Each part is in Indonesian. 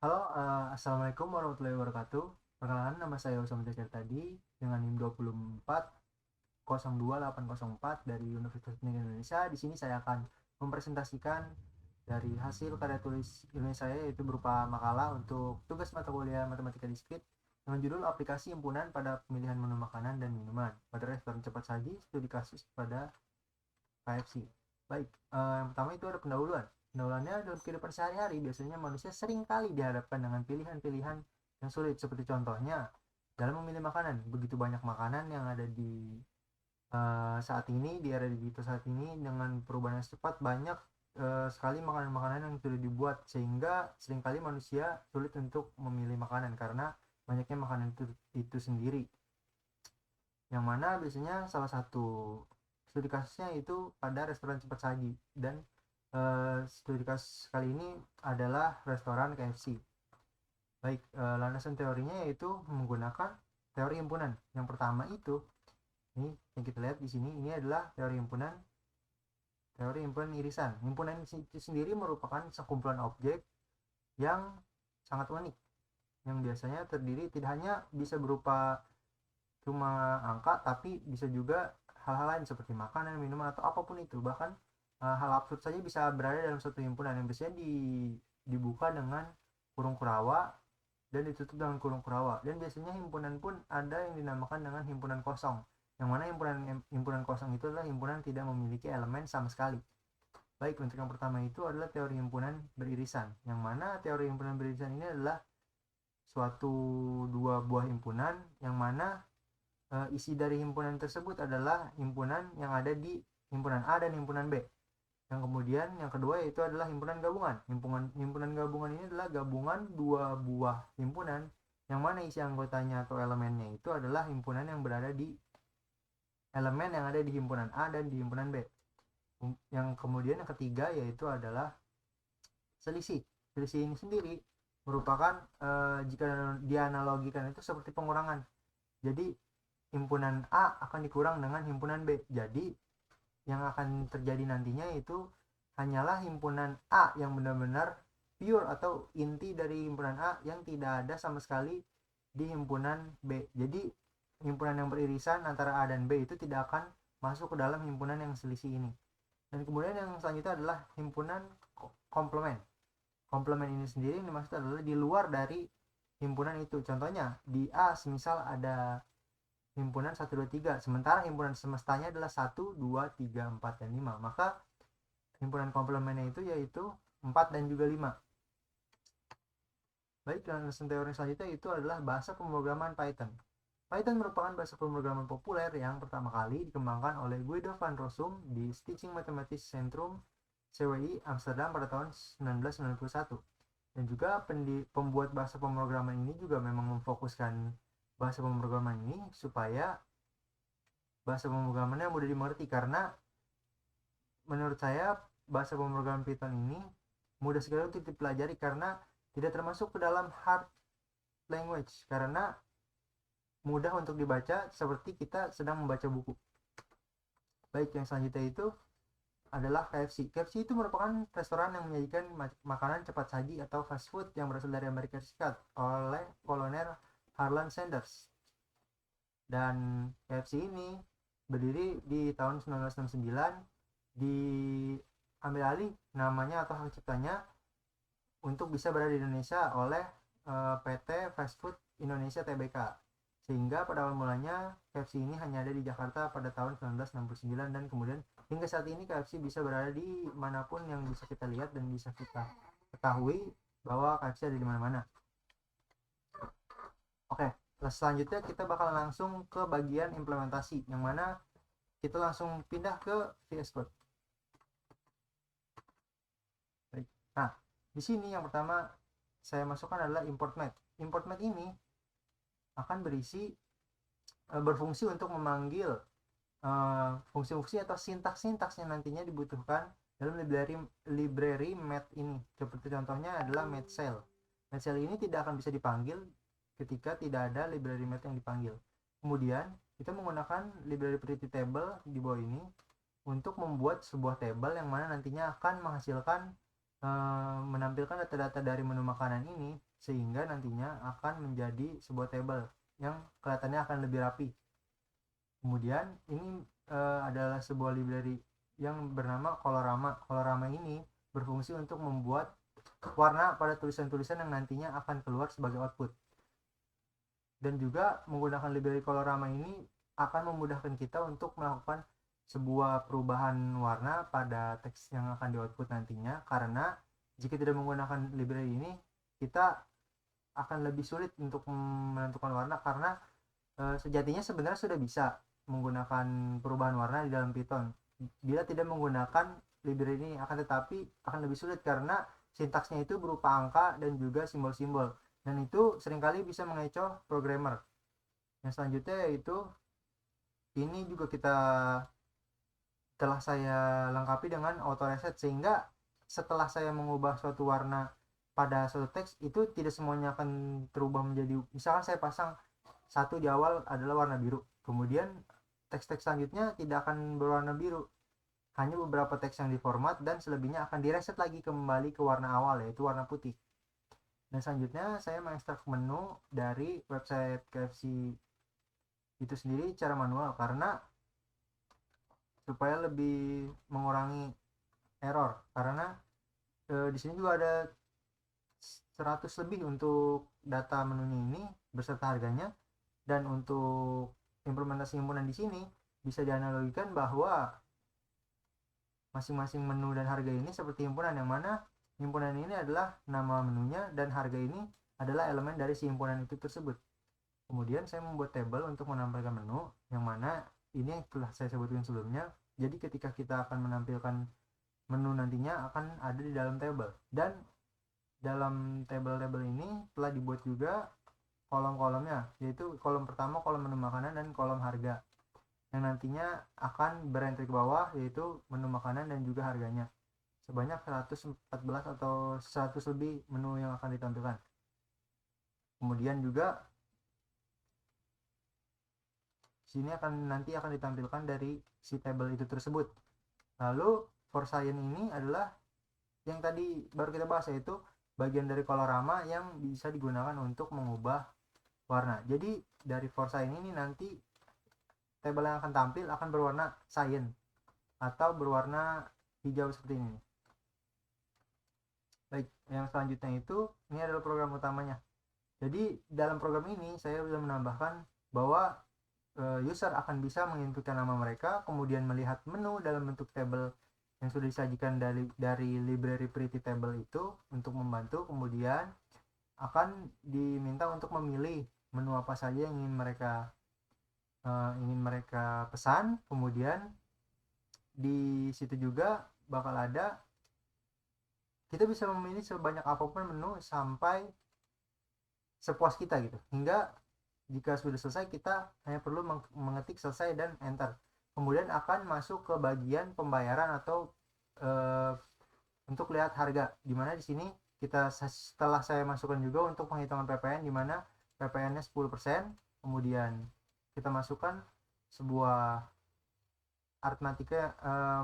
Halo, Assalamualaikum warahmatullahi wabarakatuh. Perkenalkan, nama saya Usama Jacar tadi dengan NIM 24028804 dari Universitas Pendidikan Indonesia. Di sini saya akan mempresentasikan dari hasil karya tulis ilmiah saya, yaitu berupa makalah untuk tugas mata kuliah Matematika Diskrit dengan judul Aplikasi Himpunan pada Pemilihan Menu Makanan dan Minuman pada Restoran Cepat Saji, Studi Kasus pada KFC. Baik, yang pertama itu ada pendahuluan. Pendahuluannya, dalam kehidupan sehari-hari biasanya manusia sering kali dihadapkan dengan pilihan-pilihan yang sulit, seperti contohnya dalam memilih makanan. Begitu banyak makanan yang ada di saat ini, di era digital saat ini, dengan perubahan yang cepat, banyak sekali makanan-makanan yang sudah dibuat, sehingga seringkali manusia sulit untuk memilih makanan karena banyaknya makanan itu sendiri, yang mana biasanya salah satu studi kasusnya itu pada restoran cepat saji. Dan studi kasus kali ini adalah restoran KFC. Baik, landasan teorinya yaitu menggunakan teori himpunan. Yang pertama itu, ini yang kita lihat di sini, ini adalah teori himpunan irisan. Himpunan itu sendiri merupakan sekumpulan objek yang sangat unik, yang biasanya terdiri tidak hanya bisa berupa cuma angka, tapi bisa juga hal-hal lain seperti makanan, minuman, atau apapun itu. Bahkan hal absurd saja bisa berada dalam suatu himpunan, yang biasanya dibuka dengan kurung kurawa dan ditutup dengan kurung kurawa. Dan biasanya himpunan pun ada yang dinamakan dengan himpunan kosong, yang mana himpunan kosong itu adalah himpunan tidak memiliki elemen sama sekali. Baik, untuk yang pertama itu adalah teori himpunan beririsan, yang mana teori himpunan beririsan ini adalah suatu dua buah himpunan, yang mana isi dari himpunan tersebut adalah himpunan yang ada di himpunan A dan himpunan B. Yang kemudian yang kedua yaitu adalah himpunan gabungan. Himpunan gabungan ini adalah gabungan dua buah himpunan, yang mana isi anggotanya atau elemennya itu adalah himpunan yang berada di elemen yang ada di himpunan A dan di himpunan B. Yang kemudian yang ketiga yaitu adalah selisih. Selisih ini sendiri merupakan jika dianalogikan itu seperti pengurangan. Jadi himpunan A akan dikurang dengan himpunan B. Jadi yang akan terjadi nantinya itu hanyalah himpunan A yang benar-benar pure atau inti dari himpunan A, yang tidak ada sama sekali di himpunan B. Jadi himpunan yang beririsan antara A dan B itu tidak akan masuk ke dalam himpunan yang selisih ini. Dan kemudian yang selanjutnya adalah himpunan komplement. Komplement ini sendiri yang dimaksud adalah di luar dari himpunan itu. Contohnya di A semisal ada himpunan 1, 2, 3, sementara himpunan semestanya adalah 1, 2, 3, 4, dan 5. Maka himpunan komplemennya itu yaitu 4 dan juga 5. Baik, landasan teori selanjutnya itu adalah bahasa pemrograman Python. Python merupakan bahasa pemrograman populer yang pertama kali dikembangkan oleh Guido van Rossum di Stichting Mathematisch Centrum CWI Amsterdam pada tahun 1991. Dan juga pembuat bahasa pemrograman ini juga memang memfokuskan bahasa pemrograman ini supaya bahasa pemrogramannya mudah dimengerti, karena menurut saya bahasa pemrograman Python ini mudah sekali untuk dipelajari karena tidak termasuk ke dalam hard language, karena mudah untuk dibaca seperti kita sedang membaca buku. Baik, yang selanjutnya itu adalah KFC. KFC itu merupakan restoran yang menyajikan makanan cepat saji atau fast food yang berasal dari Amerika Serikat oleh kolonel Harlan Sanders. Dan KFC ini berdiri di tahun 1969, diambil alih namanya atau hak ciptanya untuk bisa berada di Indonesia oleh PT Fast Food Indonesia Tbk. Sehingga pada awal mulanya KFC ini hanya ada di Jakarta pada tahun 1969, dan kemudian hingga saat ini KFC bisa berada di manapun yang bisa kita lihat dan bisa kita ketahui bahwa KFC ada di mana-mana. Oke, selanjutnya kita bakal langsung ke bagian implementasi, yang mana kita langsung pindah ke VS Code. Baik. Nah, di sini yang pertama saya masukkan adalah import math. Import math ini akan berfungsi untuk memanggil fungsi-fungsi atau sintaks-sintaks yang nantinya dibutuhkan dalam library math ini. Seperti contohnya adalah math cell. Math cell ini tidak akan bisa dipanggil ketika tidak ada library math yang dipanggil. Kemudian kita menggunakan library pretty table di bawah ini untuk membuat sebuah table yang mana nantinya akan menghasilkan menampilkan data-data dari menu makanan ini sehingga nantinya akan menjadi sebuah table yang kelihatannya akan lebih rapi. Kemudian ini adalah sebuah library yang bernama Colorama. Colorama ini berfungsi untuk membuat warna pada tulisan-tulisan yang nantinya akan keluar sebagai output. Dan juga menggunakan library Colorama ini akan memudahkan kita untuk melakukan sebuah perubahan warna pada teks yang akan di output nantinya, karena jika tidak menggunakan library ini kita akan lebih sulit untuk menentukan warna, karena sejatinya sebenarnya sudah bisa menggunakan perubahan warna di dalam Python bila tidak menggunakan library ini, akan tetapi akan lebih sulit karena sintaksnya itu berupa angka dan juga simbol-simbol, dan itu seringkali bisa mengecoh programmer. Yang selanjutnya yaitu ini juga telah saya lengkapi dengan auto reset, sehingga setelah saya mengubah suatu warna pada suatu teks itu tidak semuanya akan terubah menjadi, misalkan saya pasang satu di awal adalah warna biru, kemudian teks-teks selanjutnya tidak akan berwarna biru, hanya beberapa teks yang diformat dan selebihnya akan direset lagi kembali ke warna awal yaitu warna putih. Dan selanjutnya saya mengekstrak menu dari website KFC itu sendiri secara manual, karena supaya lebih mengurangi error, karena di sini juga ada 100 lebih untuk data menunya ini beserta harganya, dan untuk implementasi himpunan di sini bisa dianalogikan bahwa masing-masing menu dan harga ini seperti himpunan, yang mana himpunan ini adalah nama menunya dan harga ini adalah elemen dari si himpunan itu tersebut. Kemudian saya membuat table untuk menampilkan menu, yang mana ini yang telah saya sebutkan sebelumnya. Jadi ketika kita akan menampilkan menu nantinya akan ada di dalam table, dan dalam table-table ini telah dibuat juga kolom-kolomnya, yaitu kolom pertama kolom menu makanan dan kolom harga, yang nantinya akan berentry ke bawah yaitu menu makanan dan juga harganya, sebanyak 114 atau 100 lebih menu yang akan ditampilkan. Kemudian juga sini nanti akan ditampilkan dari si table itu tersebut. Lalu for science ini adalah yang tadi baru kita bahas, yaitu bagian dari Colorama yang bisa digunakan untuk mengubah warna. Jadi dari for science ini nanti table yang akan tampil akan berwarna cyan atau berwarna hijau seperti ini. Baik, yang selanjutnya itu ini adalah program utamanya. Jadi dalam program ini saya sudah menambahkan bahwa user akan bisa menginputkan nama mereka, kemudian melihat menu dalam bentuk table yang sudah disajikan dari library pretty table itu untuk membantu, kemudian akan diminta untuk memilih menu apa saja yang ingin mereka pesan. Kemudian di situ juga bakal ada, kita bisa memilih sebanyak apapun menu sampai sepuas kita gitu, hingga jika sudah selesai kita hanya perlu mengetik selesai dan enter. Kemudian akan masuk ke bagian pembayaran atau untuk lihat harga, dimana di sini setelah saya masukkan juga untuk penghitungan PPN, dimana PPN-nya 10%. Kemudian kita masukkan sebuah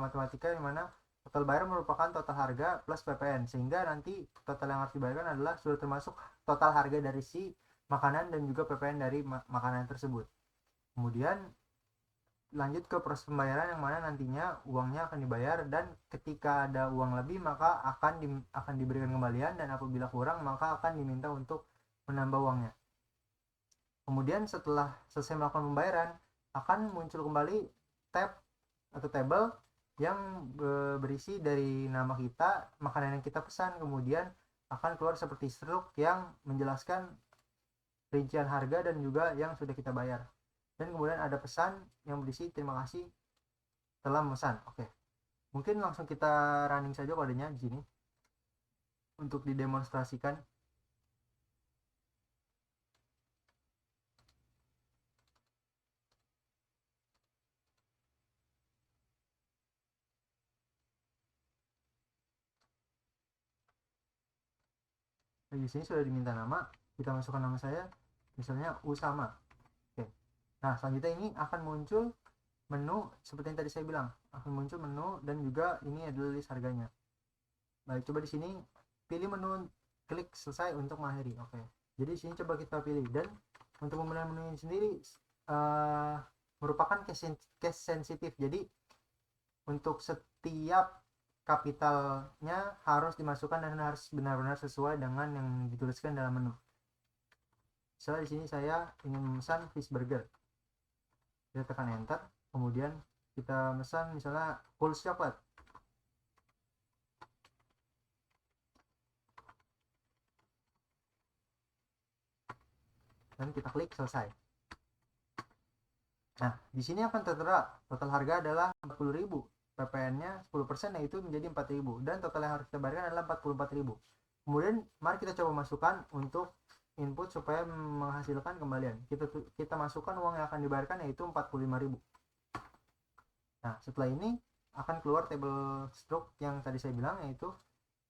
matematika dimana total bayar merupakan total harga plus PPN, sehingga nanti total yang harus dibayarkan adalah sudah termasuk total harga dari si makanan dan juga PPN dari makanan tersebut. Kemudian lanjut ke proses pembayaran, yang mana nantinya uangnya akan dibayar, dan ketika ada uang lebih maka akan diberikan kembalian, dan apabila kurang maka akan diminta untuk menambah uangnya. Kemudian setelah selesai melakukan pembayaran akan muncul kembali tab atau table yang berisi dari nama kita, makanan yang kita pesan, kemudian akan keluar seperti struk yang menjelaskan rincian harga dan juga yang sudah kita bayar, dan kemudian ada pesan yang berisi terima kasih telah memesan. Oke, mungkin langsung kita running saja kodenya di sini untuk didemonstrasikan. Di sini sudah diminta nama, kita masukkan nama saya, misalnya Usama. Oke. Nah, selanjutnya ini akan muncul menu seperti yang tadi saya bilang, akan muncul menu dan juga ini adalah list harganya. Baik, coba di sini pilih menu, klik selesai untuk mengakhiri. Oke. Jadi di sini coba kita pilih, dan untuk pemilihan menu ini sendiri merupakan case sensitif. Jadi untuk setiap kapitalnya harus dimasukkan dan harus benar-benar sesuai dengan yang dituliskan dalam menu. Misalnya di sini saya ingin memesan fish burger, kita tekan enter, kemudian kita pesan misalnya full coklat. Dan kita klik selesai. Nah, di sini akan tertera total harga adalah 40.000, PPN-nya 10%, yaitu menjadi 4.000, dan total yang harus kita bayarkan adalah 44.000. Kemudian mari kita coba masukkan untuk input supaya menghasilkan kembalian. Kita masukkan uang yang akan dibayarkan, yaitu 45.000. Nah, setelah ini akan keluar table stroke yang tadi saya bilang, yaitu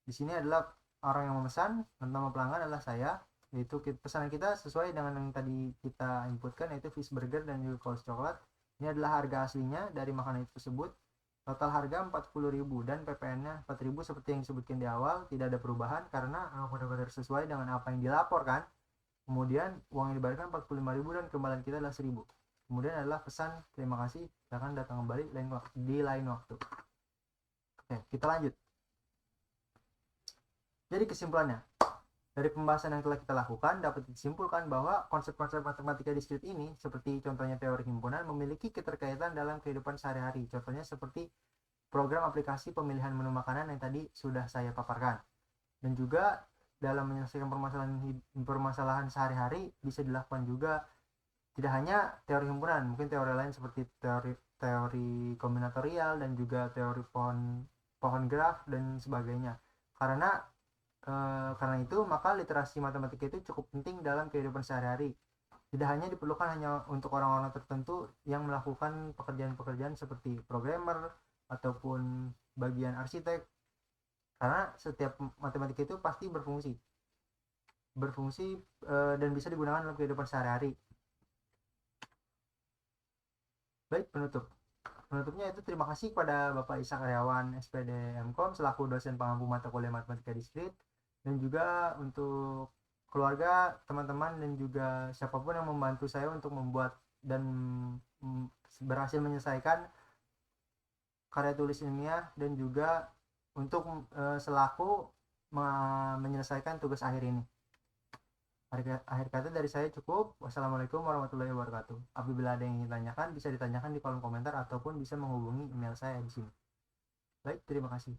di sini adalah orang yang memesan, nama pelanggan adalah saya, yaitu pesanan kita sesuai dengan yang tadi kita inputkan, yaitu fish burger dan juga cold coklat. Ini adalah harga aslinya dari makanan itu tersebut. Total harga 40.000 dan PPN-nya 4.000 seperti yang disebutkan di awal, tidak ada perubahan karena benar-benar sesuai dengan apa yang dilaporkan. Kemudian uang yang dibayarkan 45.000 dan kembalian kita adalah 1.000. Kemudian adalah pesan terima kasih, silakan datang kembali di lain waktu. Oke, kita lanjut. Jadi kesimpulannya, dari pembahasan yang telah kita lakukan dapat disimpulkan bahwa konsep-konsep matematika diskrit ini, seperti contohnya teori himpunan, memiliki keterkaitan dalam kehidupan sehari-hari. Contohnya seperti program aplikasi pemilihan menu makanan yang tadi sudah saya paparkan. Dan juga dalam menyelesaikan permasalahan sehari-hari bisa dilakukan juga tidak hanya teori himpunan, mungkin teori lain seperti teori kombinatorial dan juga teori pohon graf dan sebagainya. Karena itu maka literasi matematika itu cukup penting dalam kehidupan sehari-hari. Tidak hanya diperlukan hanya untuk orang-orang tertentu yang melakukan pekerjaan-pekerjaan seperti programmer ataupun bagian arsitek, karena setiap matematika itu pasti berfungsi dan bisa digunakan dalam kehidupan sehari-hari. Baik, penutupnya itu terima kasih kepada Bapak Isa Karyawan SPD MKOM selaku dosen pengampu mata kuliah matematika diskrit, dan juga untuk keluarga, teman-teman, dan juga siapapun yang membantu saya untuk membuat dan berhasil menyelesaikan karya tulis ilmiah, dan juga untuk selaku menyelesaikan tugas akhir ini. Akhir kata dari saya cukup. Wassalamualaikum warahmatullahi wabarakatuh. Apabila ada yang ingin tanyakan, bisa ditanyakan di kolom komentar ataupun bisa menghubungi email saya di sini. Baik, terima kasih.